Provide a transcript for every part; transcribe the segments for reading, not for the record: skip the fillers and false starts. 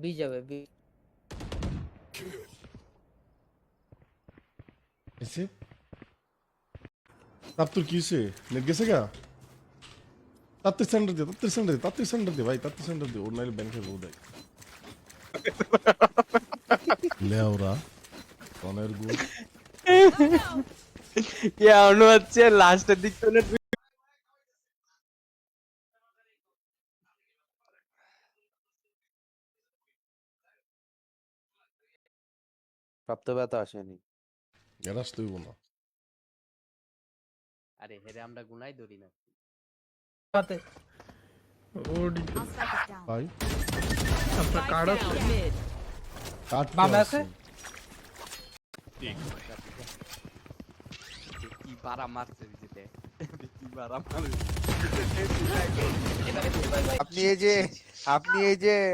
B যাবে B. ऐसे तब तो किसे नेट कैसे क्या तत्ते सेंटर दे भाई तत्ते सेंटर दे और नाइल बैंक है वो दे ले औरा कौन है रुको क्या अनु अच्छे लास्ट दिख तो ने প্রাপ্ত ব্যথা আসেনি। यार तो ही बोला আরে হেরে আমরা গুনাই ধরি না। পাতে ওডি I'll spike it down. भाई আপনার কার্ড আছে काट बाम ऐसे? কি বারা মারছে বিজিতে কি বারা মারছে।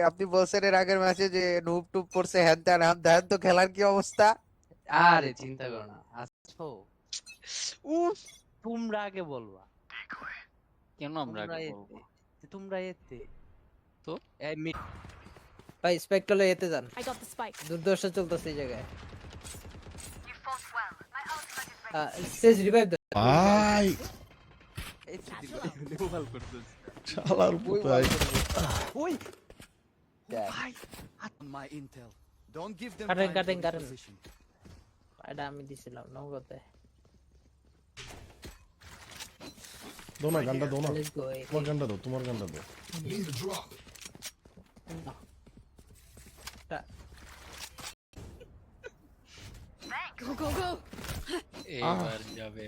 আপনি বলছেন এর আগের ম্যাচে যে নুব টুব পড়ছে হ্যান ত্যান হাম ধ্যান, তো খেলার কি অবস্থা? আরে চিন্তা করো না আছো উফ তোমরা আগে বলবা কেন আমরা আগে বলবো তোমরা এতে তো এই মিড ভাই স্পেক্টলে এতে যান, I got the spike. দুর্দশা চলতেছে এই জায়গায়। সেজ রিভাইভ দে भाई এই লেভেল করতেছ चला रुको भाई ওই দেখ, মাই ইন্টেল Don't give them কাটেন time কাটেন to কাটেন, reposition. এটা আমি দিছিলাম নগদে। दो ना गंडा दो ना লেটস গো। तुम्हारा गंडा दो Go, go, go. এবার যাবে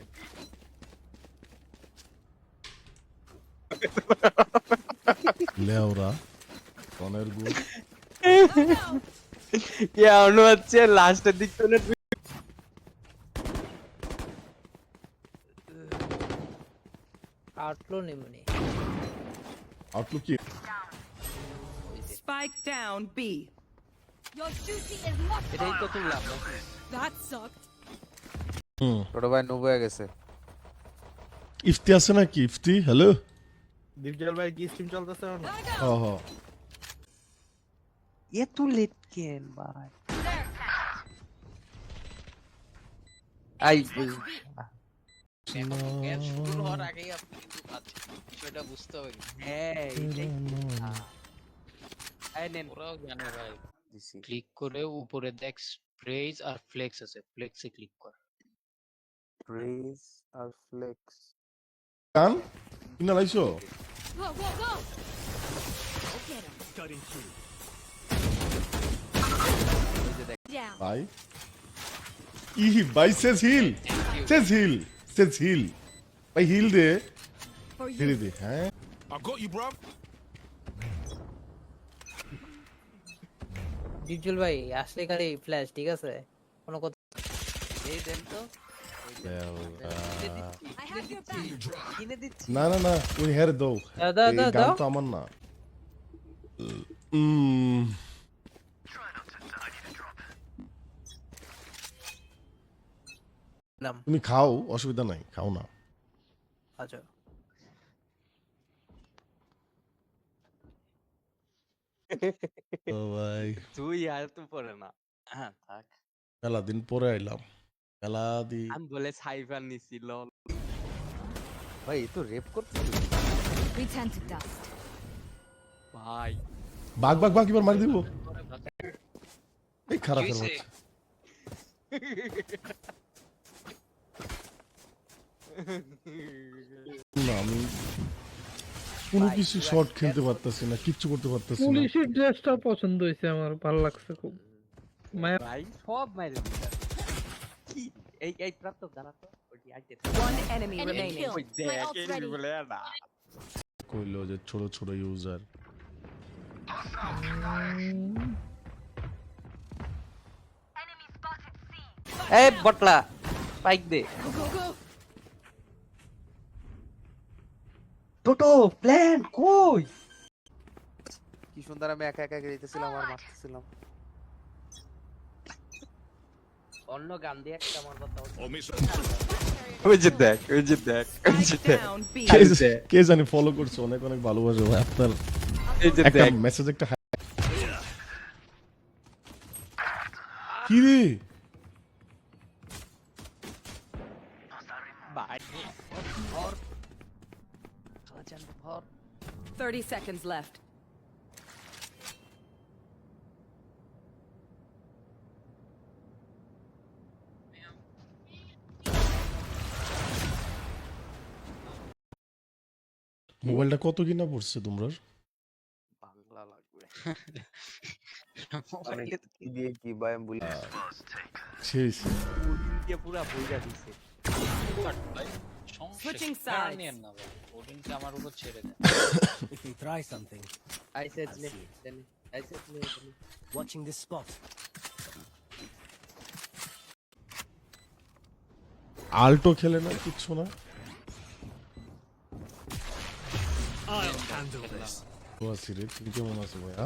ले औरा कौन है रुको क्या अनु अच्छे लास्ट दिख तो ने আউটলো নিমনি आउटलुक की Spike down B. Your duty is not এটাই তো far. তুললাম That sucked. ছোট ভাই নুব হয়ে গেছে। इफ्ती আছে নাকি ইফতি হ্যালো দীপজল ভাই কি স্ট্রিম চলতেছে এখন? হ্যাঁ হ্যাঁ ये तू लेट केन भाई आई এর শুরু হওয়ার আগেই আপনি কিন্তু বিষয়টা বুঝতে হবে। হ্যাঁ এটাই আই নেন ওরাও জানে ভাই। দিছি। ক্লিক করে উপরে দেখ স্প্রেজ আর ফ্লেক্স আছে, ফ্লেক্সে ক্লিক কর। প্রেজ আর ফ্লেক্স। কান কিনা লাইছো Go, go, go. Get him. Down. ভাই ভাই সেজ হিল ভাই হিল দে For ধীরে you. দে হ্যাঁ ডিজল ভাই আসলে খালি ফ্ল্যাশ, ঠিক আছে কোনো কথা। এই দেন তো I have your back. কিনে দিচ্ছি না না না ওই হেরে দাও দাও, এই দাও, গান দাও। তো আমার না নাম তুমি খাও অসুবিধা নাই খাও না আচ্ছা ও ভাই তুই আর তো পড়ে না হ্যাঁ থাক মেলা দিন পরে আইলাম মেলা দি আমি বলে সাইফার নিছিল ভাই এ তো রেপ করতে We turn to dust. ভাই বাঘ এবার মারি দিব এই খারাপ কি বাচ্চা হইছে? না আমি কোনো কিছু শর্ট খেলতে পারতাছি না কিচ্ছু করতে পারতাছি না পুলিশের ড্রেসটা পছন্দ হয়েছে আমার, ভালো লাগছে খুব। মায়া ভাই সব মাইরে দিছে কি এই প্রাপ্ত জানা তো ওই আইতে One enemy Enemy remaining. kill. ওই My দেখ ult's এই ready. বলে না কইলো যে ছোট ছোট ইউজার এই বটলা স্পাইক দে Go, go, go. টোটো প্ল্যান কই কি সুন্দর আমি একা একা যেতেছিলাম আর মারতেছিলাম। অন্য গান দিয়ে একটা আমার কথা ওই যে দেখ ওই যে দেখ ওই যে দেখ Down B. কে জানি ফলো করছে, অনেক অনেক ভালোবাসে ভাই আপনার এই যে একটা দেখ মেসেজ একটা কি রে ভাই ভর খাজান ভর 30 seconds left. মোবাইলটা কত কিনা পড়ছে তোমরা? বাংলা লাগবে দিয়ে কি ভাই আমি বলি শেষ দিয়ে পুরা বইরা দিছে Switching সমস্যা sides. নিয়েন না ভাই, ওডিনকে আমার উপর ছেড়ে দেন। If we try something, I said ne. I said ne. watching this spot. Alto খেলে না কিচ্ছু না। I'll handle this. তো আছি রে, তুমি কেমন আছো ভাইয়া?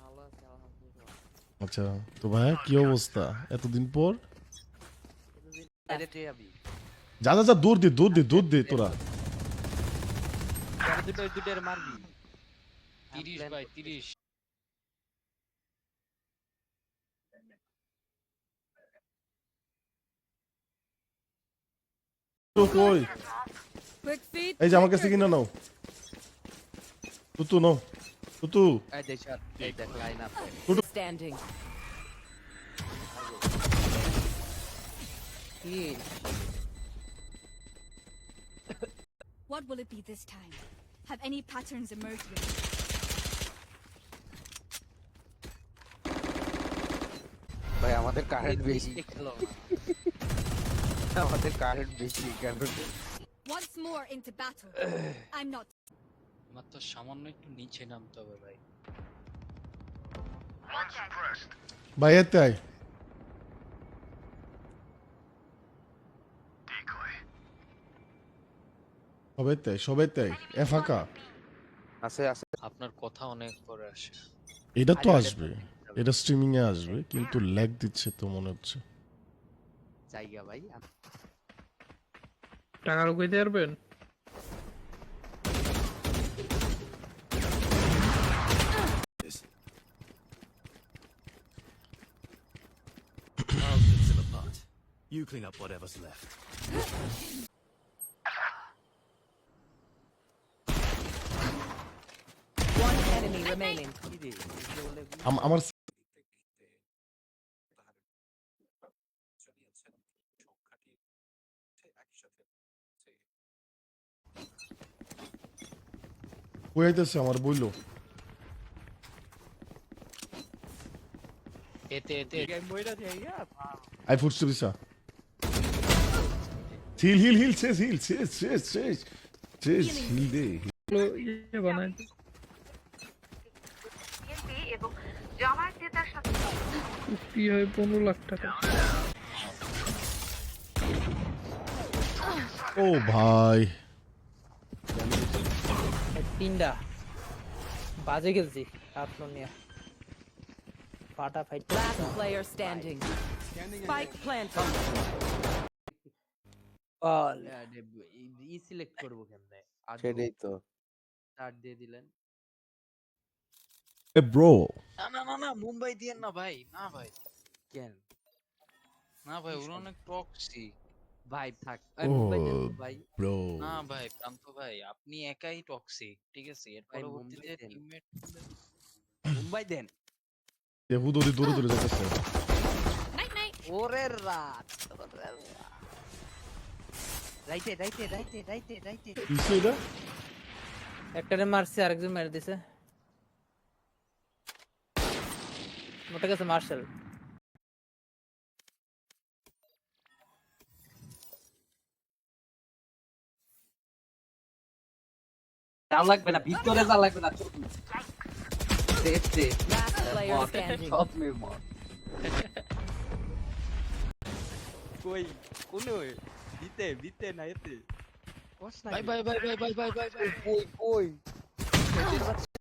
ভালো আছে আলহামদুলিল্লাহ। আচ্ছা তো ভাইয়া কি অবস্থা এতদিন পর? আরে তুই আমি যা যা যা দূর দে তোরা। আর দুটোর মারবি 30 বাই 30 তো কই Quick feed. এই যে আমার কাছে কিনা নাও, তুতু নাও, তুতু এই দেখ আর এই দেখ line up Standing. Kill. What will it be this time? Have any patterns emerged with it? ভাই আমাদের কারেন্ট বেশি খেলো আমাদের কারেন্ট বেশি কেন Once more into battle. I'm not. আমার তো সামান্য একটু নিচে নামতে হবে ভাই। ভাই এতে আয়। সবাই তাই এ ফাঁকা। আছে আছে আপনার কথা অনেক পরে আসে। এটা তো আসবে, এটা স্ট্রিমিং এ আসবে, কিন্তু ল্যাগ দিচ্ছে তো মনে হচ্ছে। জায়গা ভাই টাকা রুকাইতে পারবেন? I'll fix them apart. You clean up whatever's left. One enemy remaining. আমার কই আইতেছে আমার বইলো। এতে এতে মইরা জায়গা আই ফুটছে বিসা। হিল শেষ হিল দে। ইয়ে বানাই দে। কুস্তি হয় 15 লাখ টাকা। ও ভাই তিনটা বাজে খেলছি আপন নিয়ে ফাটা fight. Last player standing. Spike planted. বল ই সিলেক্ট করব কেমনে সেটাই তো স্টার্ট দিয়ে দিলেন এ ব্রো না মুম্বাই দিয়েন না ভাই, না ভাই, কেন না ভাই, ওরা অনেক টক্সিক ভাই থাক ও মুম্বাই দেন ভাই ব্রো না ভাই, প্রান্ত ভাই আপনি একাই টক্সিক, ঠিক আছে? এর ভাই, পরবর্তীতে মুম্বাই দেন। টিমমেট মুম্বাই দেন এ হুদুদি দূরে যাচ্ছে। Night night. ওরে রাত রাইটে কিসে এটা? একটারে মারছে আরেকজন মেরে দিছে। মোটা গেছে মার্শাল। যা লাগবে না ভিতরে যা লাগবে না সেফ Last player standing. সব মে মর কই কোন দিতে না এতে ভাই ভাই ভাই ভাই ভাই ভাই ভাই ভাই কই